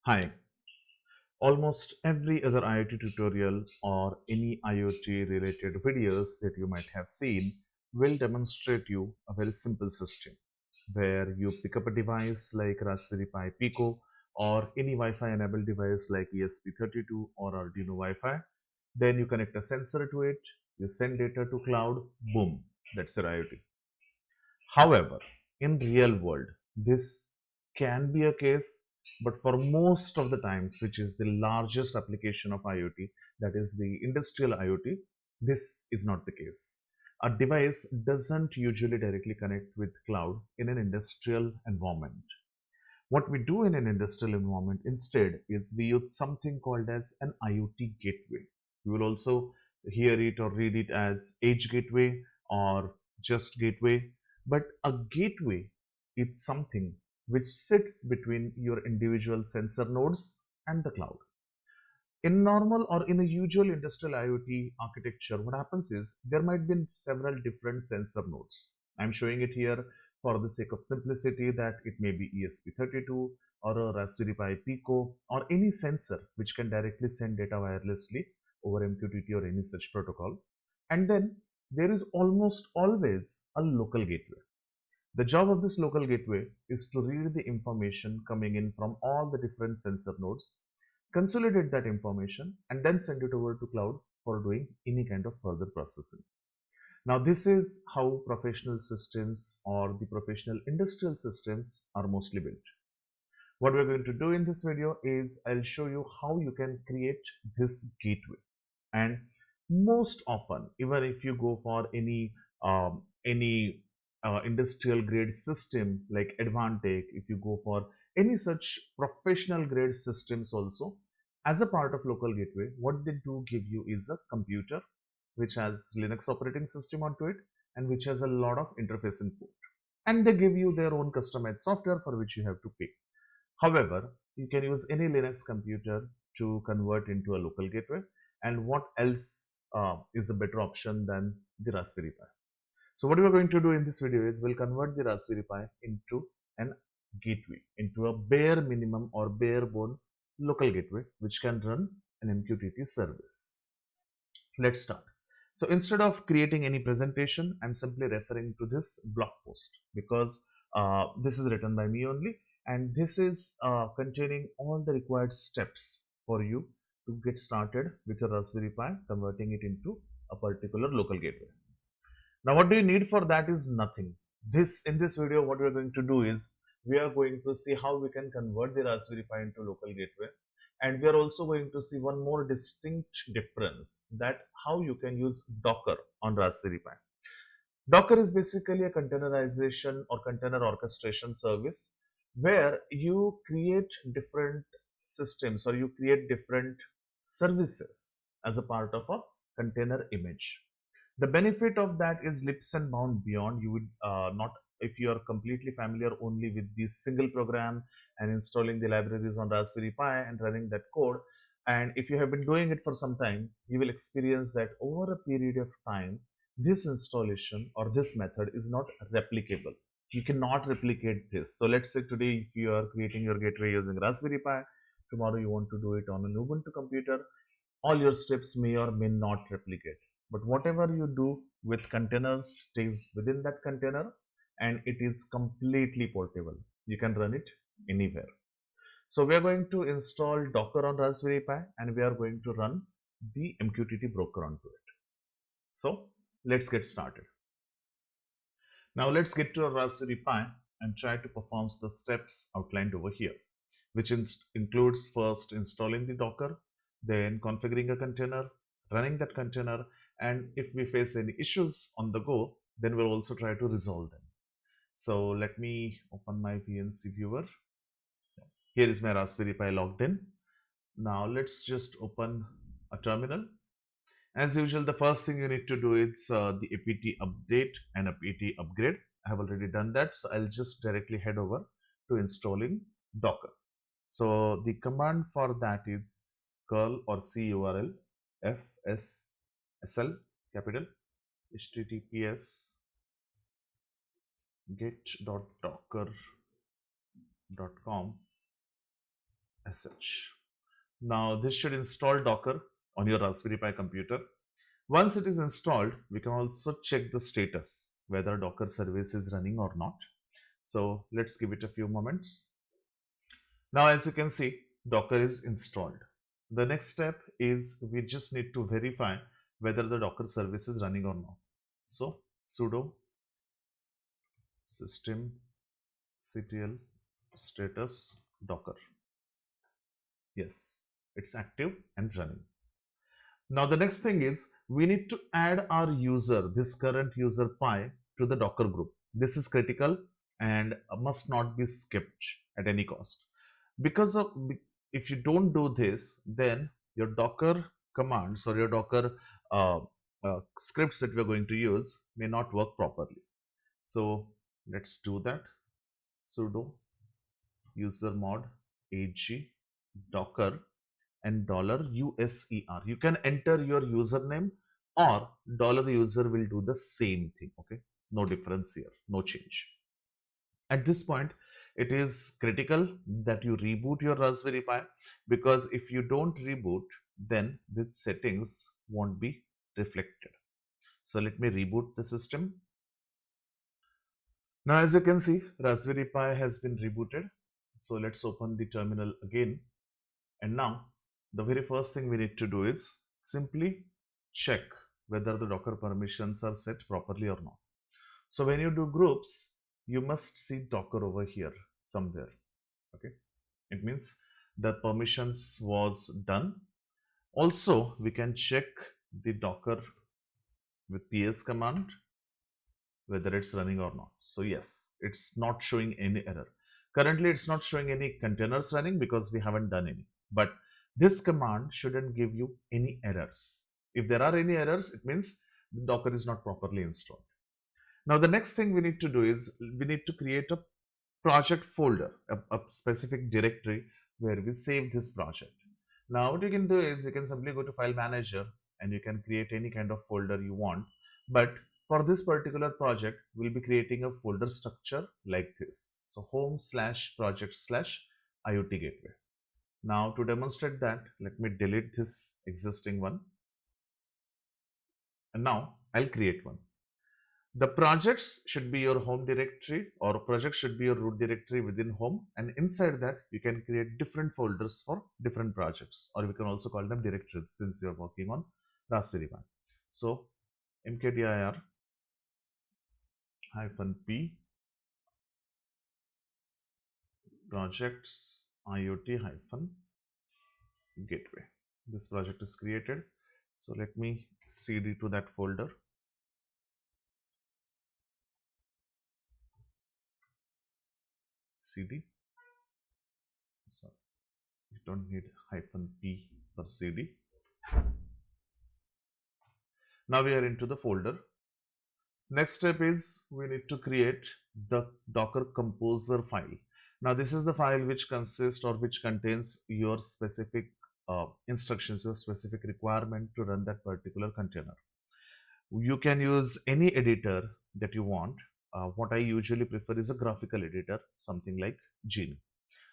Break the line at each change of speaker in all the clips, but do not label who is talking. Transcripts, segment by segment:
Hi. Almost every other IoT tutorial or any IoT related videos that you might have seen will demonstrate you a very simple system where you pick up a device like Raspberry Pi Pico or any Wi-Fi enabled device like ESP32 or Arduino Wi-Fi. Then you connect a sensor to it, you send data to cloud, boom, that's your IoT. However, in real world, this can be a case, but for most of the times, which is the largest application of IoT, that is the industrial IoT, this is not the case. A device doesn't usually directly connect with cloud in an industrial environment. What we do in an industrial environment instead is we use something called as an IoT gateway. You will also hear it or read it as edge gateway or just gateway. But a gateway is something which sits between your individual sensor nodes and the cloud. In normal or in a usual industrial IoT architecture, what happens is there might be several different sensor nodes. I'm showing it here for the sake of simplicity that it may be ESP32 or a Raspberry Pi Pico or any sensor which can directly send data wirelessly over MQTT or any such protocol. And then there is almost always a local gateway. The job of this local gateway is to read the information coming in from all the different sensor nodes, consolidate that information, and then send it over to cloud for doing any kind of further processing. Now, this is how professional systems or the professional industrial systems are mostly built. What we're going to do in this video is I'll show you how you can create this gateway. And most often, even if you go for any industrial grade system like Advantech, if you go for any such professional grade systems also, as a part of local gateway, what they do give you is a computer which has Linux operating system onto it and which has a lot of interface input. And they give you their own customized software for which you have to pay. However, you can use any Linux computer to convert into a local gateway. And what else is a better option than the Raspberry Pi? So what we are going to do in this video is we'll convert the Raspberry Pi into an gateway, into a bare minimum or bare bone local gateway, which can run an MQTT service. Let's start. So instead of creating any presentation, I'm simply referring to this blog post because this is written by me only, and this is containing all the required steps for you to get started with your Raspberry Pi, converting it into a particular local gateway. Now, what do you need for that is nothing. In this video, what we are going to do is we are going to see how we can convert the Raspberry Pi into local gateway, and we are also going to see one more distinct difference, that how you can use Docker on Raspberry Pi. Docker is basically a containerization or container orchestration service where you create different systems or you create different services as a part of a container image. The benefit of that is leaps and bounds beyond. You would not, if you are completely familiar only with the single program and installing the libraries on Raspberry Pi and running that code, and if you have been doing it for some time, you will experience that over a period of time, this installation or this method is not replicable. You cannot replicate this. So let's say today, if you are creating your gateway using Raspberry Pi, tomorrow you want to do it on an Ubuntu computer, all your steps may or may not replicate. But whatever you do with containers stays within that container and it is completely portable. You can run it anywhere. So we are going to install Docker on Raspberry Pi and we are going to run the MQTT broker onto it. So let's get started. Now let's get to a Raspberry Pi and try to perform the steps outlined over here, which includes first installing the Docker, then configuring a container, running that container, and if we face any issues on the go, then we'll also try to resolve them. So let me open my VNC viewer. Here is my Raspberry Pi logged in. Now let's just open a terminal. As usual, the first thing you need to do is the apt update and apt upgrade. I have already done that, so I'll just directly head over to installing Docker. So the command for that is curl or curl fssl capital https get.docker.com sh. Now this should install Docker on your Raspberry Pi computer. Once it is installed, we can also check the status, whether Docker service is running or not. So let's give it a few moments. Now, as you can see, Docker is installed. The next step is we just need to verify whether the Docker service is running or not. So sudo systemctl status Docker. Yes, it's active and running. Now the next thing is we need to add our user, this current user Pi, to the Docker group. This is critical and must not be skipped at any cost. Because of, if you don't do this, then your Docker commands or your Docker scripts that we're going to use may not work properly. So let's do that. Sudo usermod ag docker and $user. You can enter your username or $user will do the same thing. Okay, no difference here, no change. At this point, it is critical that you reboot your Raspberry Pi, because if you don't reboot, then the settings won't be reflected. So let me reboot the system. Now, as you can see, Raspberry Pi has been rebooted. So let's open the terminal again. And now the very first thing we need to do is simply check whether the Docker permissions are set properly or not. So when you do groups, you must see Docker over here somewhere. Okay, it means the permissions was done. Also, we can check the Docker with ps command whether it's running or not. So yes, it's not showing any error. Currently, it's not showing any containers running because we haven't done any. But this command shouldn't give you any errors. If there are any errors, it means the Docker is not properly installed. Now, the next thing we need to do is we need to create a project folder, a specific directory where we save this project. Now, what you can do is you can simply go to File Manager and you can create any kind of folder you want. But for this particular project, we'll be creating a folder structure like this. So home/project/IoT Gateway. Now to demonstrate that, let me delete this existing one. And now I'll create one. The projects should be your home directory, or project should be your root directory within home. And inside that, you can create different folders for different projects, or we can also call them directories since you're working on Raspberry Pi. So mkdir -p projects IoT gateway. This project is created. So let me cd to that folder. Cd. So you don't need -p for cd. Now we are into the folder. Next step is we need to create the Docker Composer file. Now this is the file which consists or which contains your specific instructions, your specific requirement to run that particular container. You can use any editor that you want. What I usually prefer is a graphical editor, something like Genie.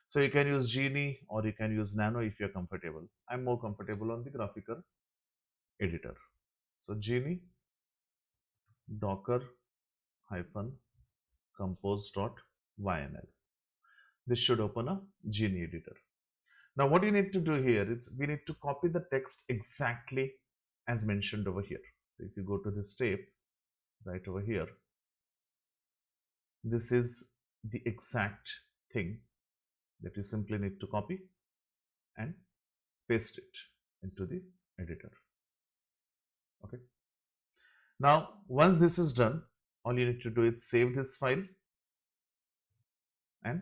So you can use Genie or you can use Nano if you're comfortable. I'm more comfortable on the graphical editor. So Genie docker -compose.ynl. This should open a Genie editor. Now what you need to do here is we need to copy the text exactly as mentioned over here. So if you go to this tape right over here, this is the exact thing that you simply need to copy and paste it into the editor. Okay. Now once this is done, all you need to do is save this file and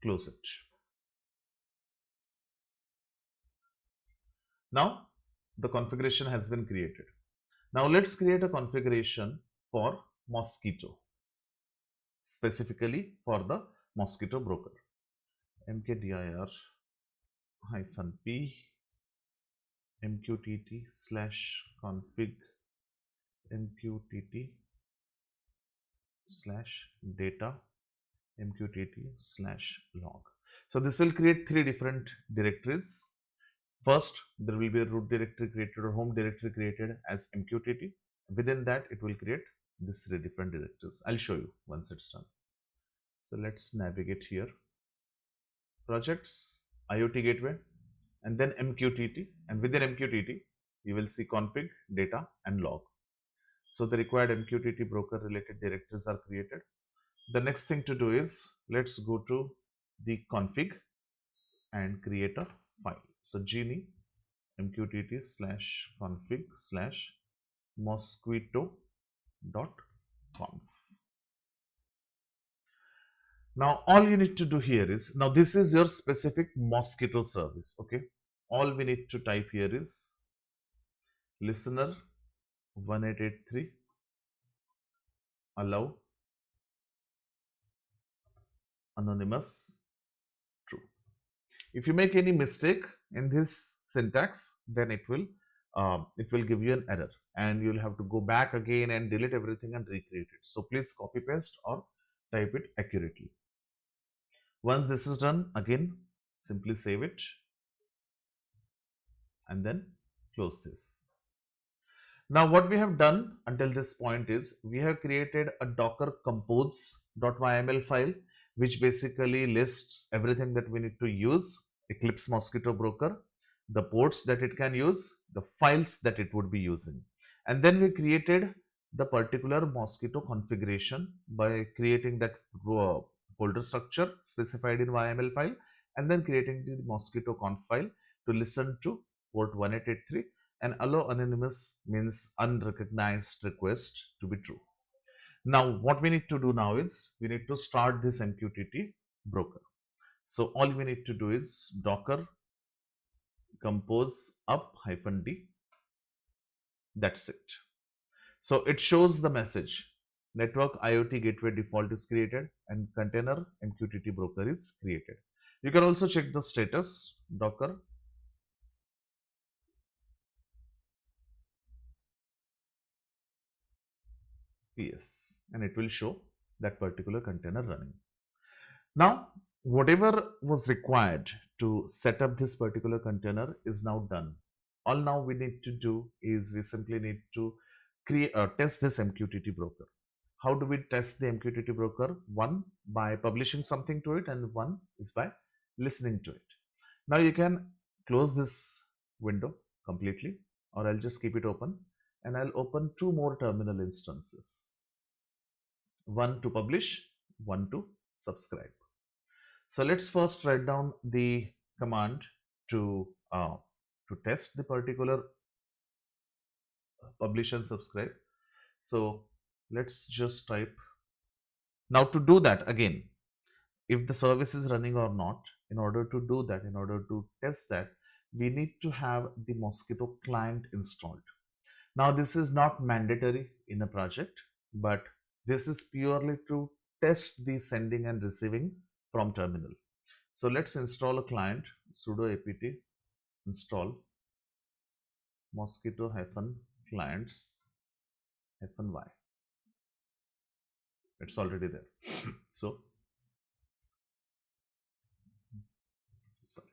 close it. Now the configuration has been created. Now let's create a configuration for Mosquitto, specifically for the Mosquitto broker. mkdir -p mqtt/config mqtt/data mqtt/log. So this will create three different directories. First, there will be a root directory created or home directory created as MQTT. Within that, it will create these three different directories. I'll show you once it's done. So let's navigate here. Projects, IoT Gateway, and then MQTT. And within MQTT, you will see config, data, and log. So the required MQTT broker related directories are created. The next thing to do is let's go to the config and create a file. So genie mqtt slash config slash mosquito dot conf. Now all you need to do here is, now this is your specific mosquito service. Okay, all we need to type here is listener 1883 allow anonymous true. If you make any mistake in this syntax, then it will give you an error and you'll have to go back again and delete everything and recreate it. So please copy paste or type it accurately. Once this is done, again simply save it and then close this. Now what we have done until this point is we have created a docker compose.yml file which basically lists everything that we need to use, Eclipse Mosquito broker, the ports that it can use, the files that it would be using. And then we created the particular Mosquito configuration by creating that folder structure specified in YML file and then creating the Mosquito conf file to listen to port 1883 and allow anonymous means unrecognized request to be true. Now what we need to do now is we need to start this MQTT broker. So all we need to do is docker compose up -d. That's it. So it shows the message network IoT gateway default is created and container MQTT broker is created. You can also check the status docker ps and it will show that particular container running. Now whatever was required to set up this particular container is now done. All now we need to do is we simply need to create test this MQTT broker. How do we test the MQTT broker? One, by publishing something to it, and one is by listening to it. Now you can close this window completely, or I'll just keep it open and I'll open two more terminal instances. One to publish, one to subscribe. So let's first write down the command to test the particular publish and subscribe. So let's just type. Now to do that again, if the service is running or not, in order to do that, in order to test that, we need to have the Mosquito client installed. Now this is not mandatory in a project, but this is purely to test the sending and receiving from terminal. So let's install a client, sudo apt install mosquito clients y. It's already there. So sorry.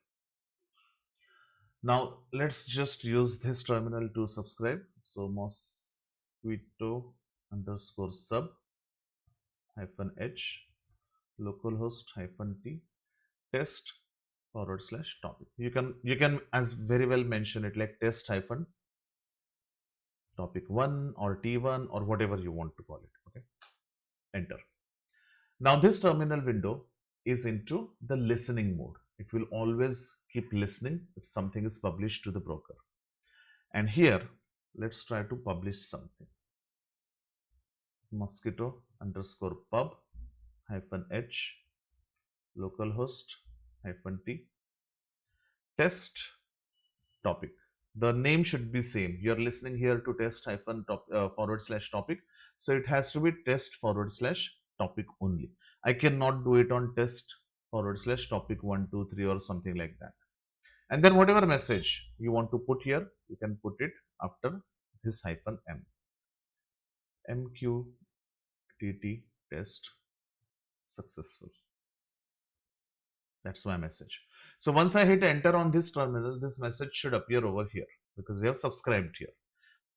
Now let's just use this terminal to subscribe. So mosquito underscore sub -h localhost -t test /topic. You can as very well mention it like test topic 1 or t1 or whatever you want to call it. Okay, enter. Now this terminal window is into the listening mode. It will always keep listening if something is published to the broker. And here let's try to publish something. Mosquito underscore pub -h localhost -t test topic. The name should be same. You're listening here to test /topic. So it has to be test /topic only. I cannot do it on test /topic 1, 2, 3 or something like that. And then whatever message you want to put here, you can put it after this -m. MQTT test successful. That's my message. So once I hit enter on this terminal, this message should appear over here because we have subscribed here.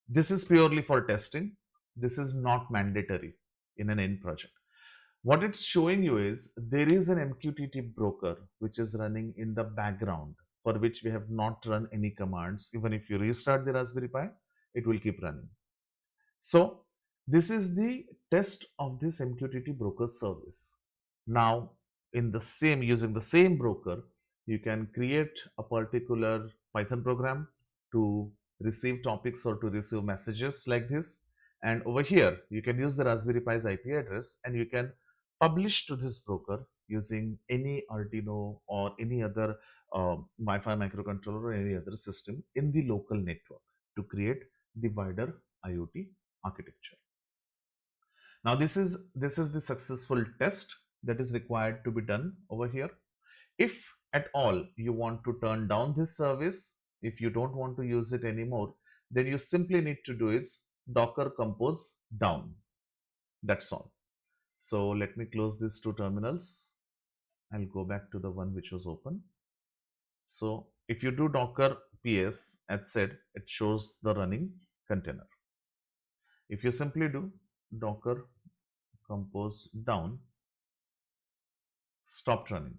This is purely for testing. This is not mandatory in an end project. What it's showing you is there is an MQTT broker which is running in the background, for which we have not run any commands. Even if you restart the Raspberry Pi, it will keep running. So this is the test of this MQTT broker service. Now, in the same using the same broker, you can create a particular Python program to receive topics or to receive messages like this. And over here, you can use the Raspberry Pi's IP address and you can publish to this broker using any Arduino or any other Wi-Fi microcontroller or any other system in the local network to create the wider IoT architecture. Now this is the successful test that is required to be done over here. If at all you want to turn down this service, if you don't want to use it anymore, then you simply need to do is docker compose down. That's all. So let me close these two terminals. I'll go back to the one which was open. So if you do docker ps, as said, it shows the running container. If you simply do docker compose down, stopped running.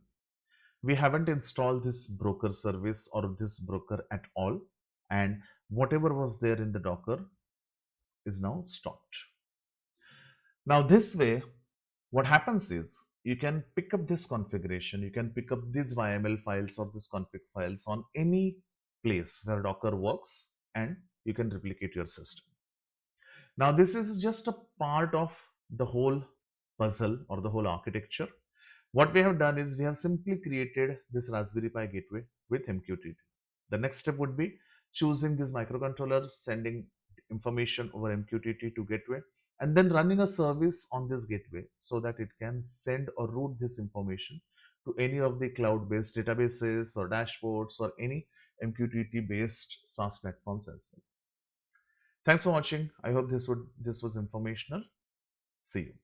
We haven't installed this broker service or this broker at all, and whatever was there in the Docker is now stopped. Now this way, what happens is you can pick up this configuration, you can pick up these YML files or these config files on any place where Docker works, and you can replicate your system. Now this is just a part of the whole puzzle or the whole architecture. What we have done is we have simply created this Raspberry Pi gateway with MQTT. The next step would be choosing this microcontroller, sending information over MQTT to gateway, and then running a service on this gateway so that it can send or route this information to any of the cloud-based databases or dashboards or any MQTT-based SaaS platforms as well. Thanks for watching. I hope this was informational. See you.